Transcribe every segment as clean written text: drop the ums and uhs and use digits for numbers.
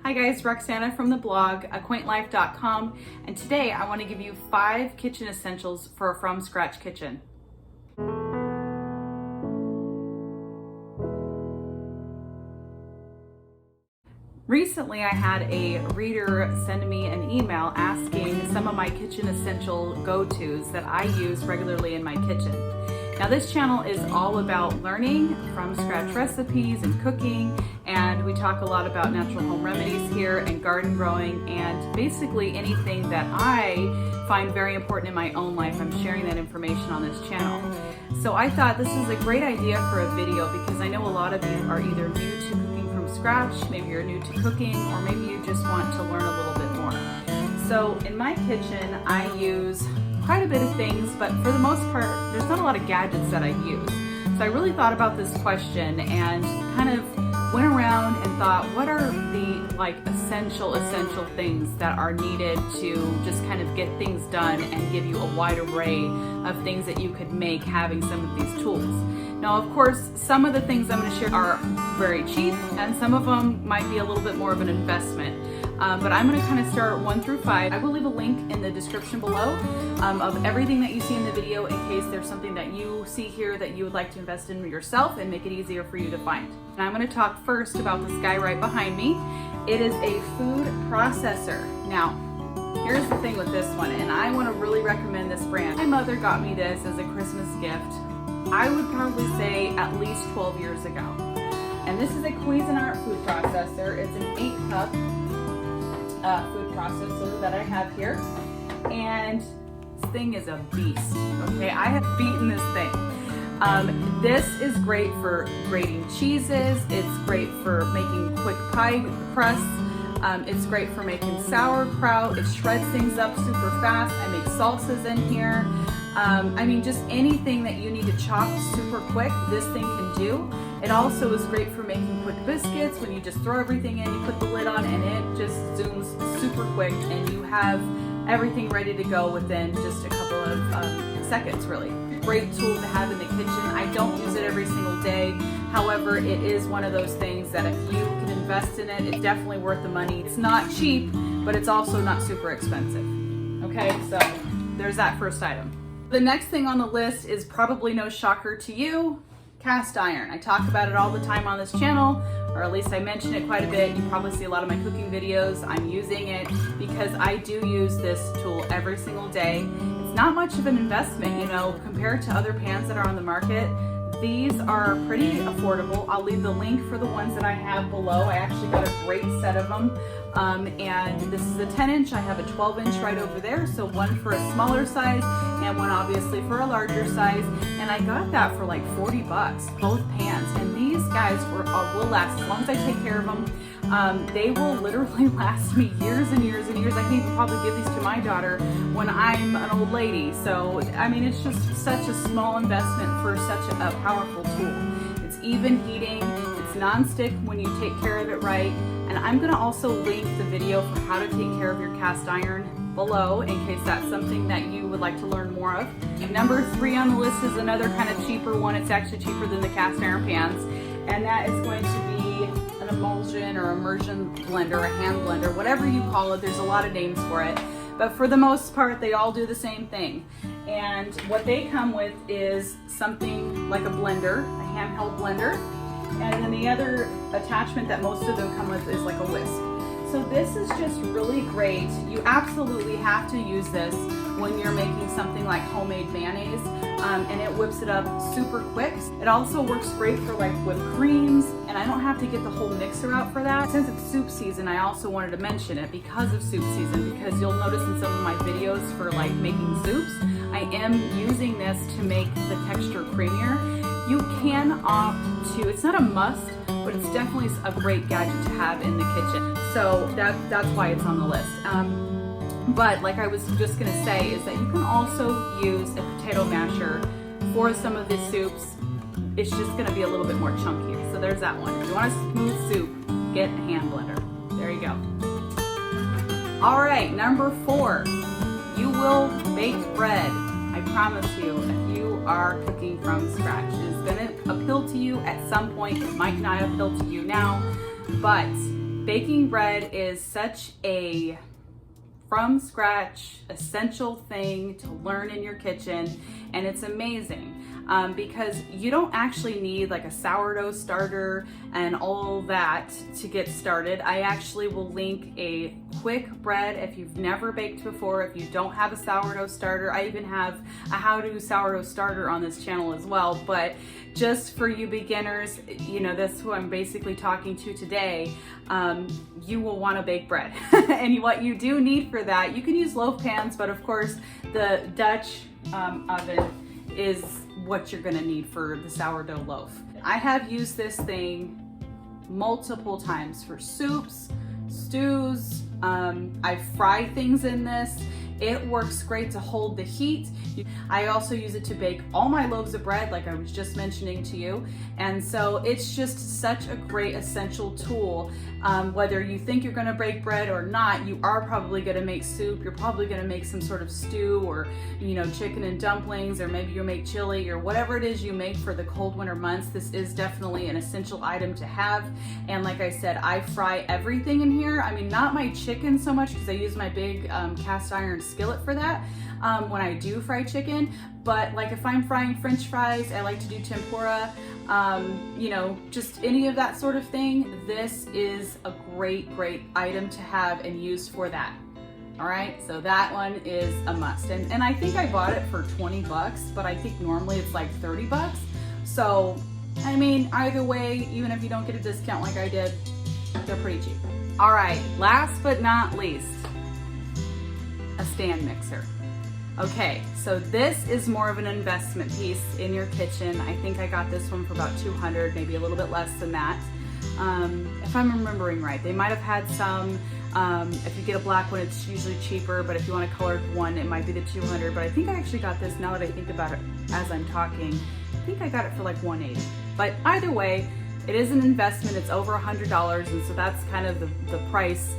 Hi guys, Roxana from the blog, acquaintlife.com, and today I want to give you 5 kitchen essentials for a from scratch kitchen. Recently I had a reader send me an email asking some of my kitchen essential go-tos that I use regularly in my kitchen. Now this channel is all about learning from scratch recipes and cooking, and we talk a lot about natural home remedies here and garden growing and basically anything that I find very important in my own life. I'm sharing that information on this channel. So I thought this is a great idea for a video because I know a lot of you are either new to cooking from scratch, maybe you're new to cooking, or maybe you just want to learn a little bit more. So in my kitchen I use quite a bit of things, but for the most part, there's not a lot of gadgets that I use. So I really thought about this question and kind of went around and thought, what are the essential things that are needed to just kind of get things done and give you a wide array of things that you could make having some of these tools. Now, of course, some of the things I'm going to share are very cheap and some of them might be a little bit more of an investment. But I'm going to kind of start 1 through 5. I will leave a link in the description below of everything that you see in the video in case there's something that you see here that you would like to invest in yourself and make it easier for you to find. And I'm going to talk first about this guy right behind me. It is a food processor. Now, here's the thing with this one, and I want to really recommend this brand. My mother got me this as a Christmas gift. I would probably say at least 12 years ago. And this is a Cuisinart food processor. It's an 8-cup food processor that I have here, and this thing is a beast. Okay, I have beaten this thing. This is great for grating cheeses. It's great for making quick pie crusts. It's great for making sauerkraut. It shreds things up super fast. I make salsas in here. I mean, just anything that you need to chop super quick, this thing can do. It also is great for making quick biscuits. When you just throw everything in, you put the lid on, and it just zooms super quick, and you have everything ready to go within just a couple of seconds, really. Great tool to have in the kitchen. I don't use it every single day. However, it is one of those things that if you can invest in it, it's definitely worth the money. It's not cheap, but it's also not super expensive. Okay, so there's that first item. The next thing on the list is probably no shocker to you, cast iron. I talk about it all the time on this channel, or at least I mention it quite a bit. You probably see a lot of my cooking videos. I'm using it because I do use this tool every single day. It's not much of an investment, you know, compared to other pans that are on the market. These are pretty affordable. I'll leave the link for the ones that I have below. I actually got a great set of them. And this is a 10-inch. I have a 12-inch right over there. So one for a smaller size and one obviously for a larger size. And I got that for like 40 bucks, both pans. And these guys will last as long as I take care of them. They will literally last me years and years and years. I can even probably give these to my daughter when I'm an old lady. So, I mean, it's just such a small investment for such a powerful tool. It's even heating, it's non-stick when you take care of it right. And I'm gonna also link the video for how to take care of your cast iron below in case that's something that you would like to learn more of. And number 3 on the list is another kind of cheaper one. It's actually cheaper than the cast iron pans. And that is going to be an emulsion or immersion blender, a hand blender, whatever you call it. There's a lot of names for it. But for the most part, they all do the same thing. And what they come with is something like a blender, a handheld blender. And then the other attachment that most of them come with is like a whisk. So this is just really great. You absolutely have to use this when you're making something like homemade mayonnaise, and it whips it up super quick. It also works great for like whipped creams, and I don't have to get the whole mixer out for that. Since it's soup season, I also wanted to mention it because of soup season, because you'll notice in some of my videos for like making soups, I am using this to make the texture creamier. You can opt to, it's not a must, but it's definitely a great gadget to have in the kitchen. So that's why it's on the list. But like I was just gonna say is that you can also use a potato masher for some of the soups. It's just gonna be a little bit more chunky. So there's that one. If you want a smooth soup, get a hand blender. There you go. All right, number 4, you will bake bread. I promise you, if you are cooking from scratch, it's gonna appeal to you at some point. It might not appeal to you now, but Baking bread is such a from scratch essential thing to learn in your kitchen, and it's amazing because you don't actually need like a sourdough starter and all that to get started. I actually will link a quick bread if you've never baked before, if you don't have a sourdough starter. I even have a how-to sourdough starter on this channel as well, but just for you beginners, you know, that's who I'm basically talking to today. You will want to bake bread. And what you do need for that, you can use loaf pans, but of course the Dutch oven is what you're gonna need for the sourdough loaf. I have used this thing multiple times for soups, stews. I fry things in this. It works great to hold the heat. I also use it to bake all my loaves of bread, like I was just mentioning to you. And so it's just such a great essential tool. Whether you think you're gonna bake bread or not, you are probably gonna make soup, you're probably gonna make some sort of stew, or you know, chicken and dumplings, or maybe you'll make chili, or whatever it is you make for the cold winter months. This is definitely an essential item to have. And like I said, I fry everything in here. I mean, not my chicken so much because I use my big cast iron skillet for that when I do fry chicken, but like if I'm frying French fries, I like to do tempura, you know, just any of that sort of thing. This is a great item to have and use for that. All right, so that one is a must. And I think I bought it for 20 bucks, but I think normally it's like 30 bucks. So, I mean, either way, even if you don't get a discount like I did, they're pretty cheap. All right, last but not least, a stand mixer. Okay, so this is more of an investment piece in your kitchen. I think I got this one for about $200, maybe a little bit less than that. If I'm remembering right, they might have had some, if you get a black one, it's usually cheaper, but if you want a colored one, it might be the $200, but I think I actually got this, now that I think about it as I'm talking, I think I got it for like $180. But either way, it is an investment, it's over $100, and so that's kind of the price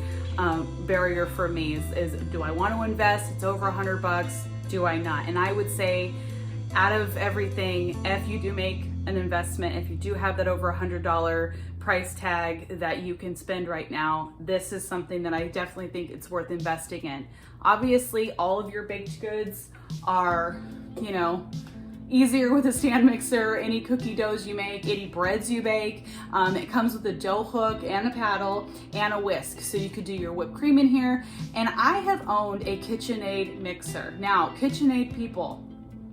barrier for me is do I want to invest? It's over $100, do I not? And I would say out of everything, if you do make an investment, if you do have that over $100 price tag that you can spend right now, this is something that I definitely think it's worth investing in. Obviously, all of your baked goods are, you know, easier with a stand mixer. Any cookie doughs you make, any breads you bake, it comes with a dough hook and a paddle and a whisk, so you could do your whipped cream in here. And I have owned a KitchenAid mixer. Now, KitchenAid people,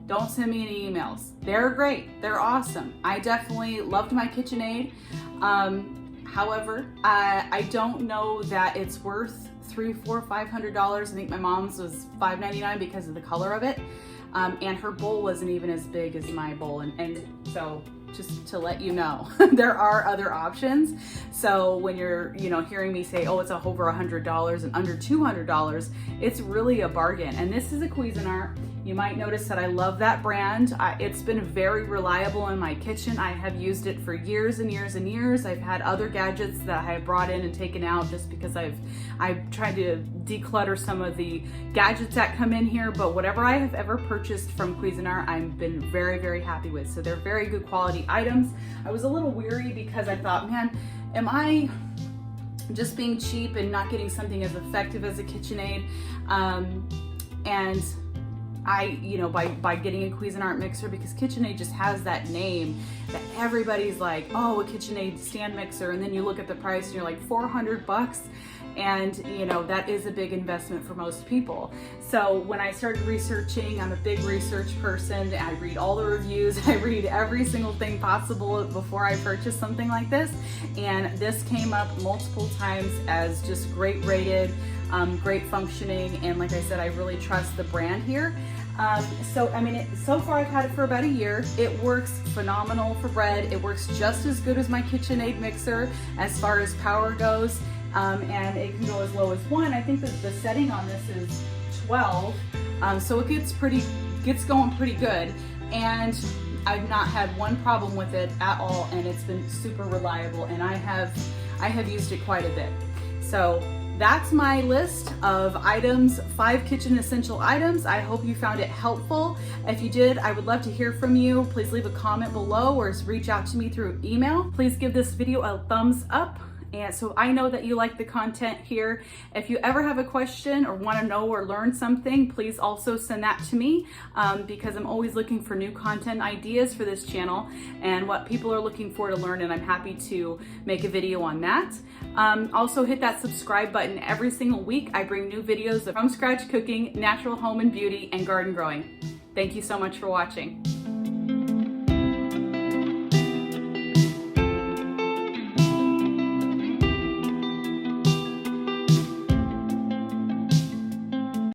don't send me any emails. They're great, they're awesome. I definitely loved my KitchenAid. However, I don't know that it's worth $300, $400, $500. I think my mom's was $5.99 because of the color of it. And her bowl wasn't even as big as my bowl. And so just to let you know, there are other options. So when you're, you know, hearing me say, oh, it's over $100 and under $200, it's really a bargain. And this is a Cuisinart. You might notice that I love that brand. It's been very reliable in my kitchen. I have used it for years and years and years. I've had other gadgets that I have brought in and taken out just because I've tried to declutter some of the gadgets that come in here, but whatever I have ever purchased from Cuisinart, I've been very happy with. So they're very good quality items. I was a little weary because I thought, man, am I just being cheap and not getting something as effective as a KitchenAid? And I, you know, by getting a Cuisinart mixer, because KitchenAid just has that name that everybody's like, oh, a KitchenAid stand mixer, and then you look at the price and you're like $400, and you know, that is a big investment for most people. So when I started researching, I'm a big research person. I read all the reviews, I read every single thing possible before I purchase something like this, and this came up multiple times as just great rated, great functioning, and like I said, I really trust the brand here. So I mean, so far I've had it for about a year. It works phenomenal for bread. It works just as good as my KitchenAid mixer as far as power goes, and it can go as low as 1. I think that the setting on this is 12, so it gets going pretty good, and I've not had one problem with it at all, and it's been super reliable, and I have used it quite a bit. So that's my list of items, 5 kitchen essential items. I hope you found it helpful. If you did, I would love to hear from you. Please leave a comment below or reach out to me through email. Please give this video a thumbs up And so I know that you like the content here. If you ever have a question or want to know or learn something, please also send that to me because I'm always looking for new content ideas for this channel and what people are looking for to learn, and I'm happy to make a video on that. Also hit that subscribe button. Every single week I bring new videos of from scratch cooking, natural home and beauty, and garden growing. Thank you so much for watching.